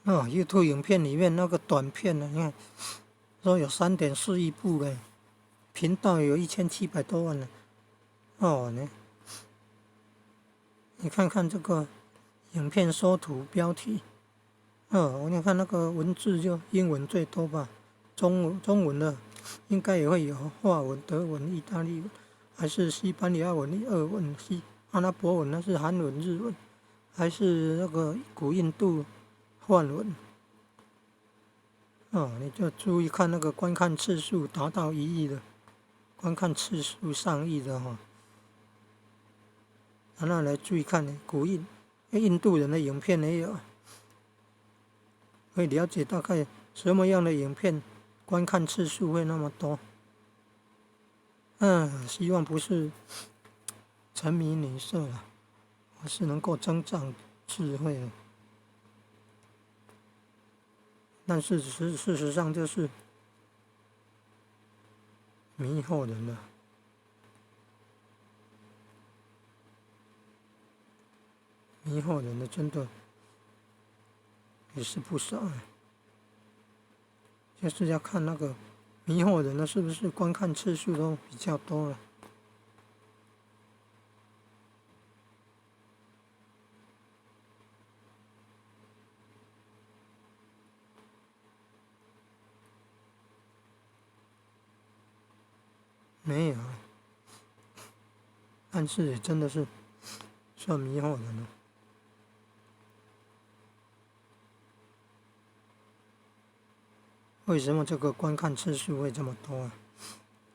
YouTube 影片里面那个短片呢，你看说有3.4亿部嘞，频道有1700多万呢。你看看这个影片缩图标题，你看那个文字就英文最多吧，中文的应该也会有，法文、德文、意大利文，还是西班牙文、俄文、阿拉伯文，那是韩文、日文，还是那个古印度梵文。你就注意看那个观看次数达到1亿的，观看次数上亿的然后来注意看印度人的影片也有，会了解大概什么样的影片观看次数会那么多。希望不是沉迷女色了，而是能够增长智慧的。但是事实上就是迷惑人了，迷惑人的真的也是不少就是要看那个迷惑人的是不是观看次数都比较多了。没有，但是也真的是算迷惑人了。为什么这个观看次数会这么多啊？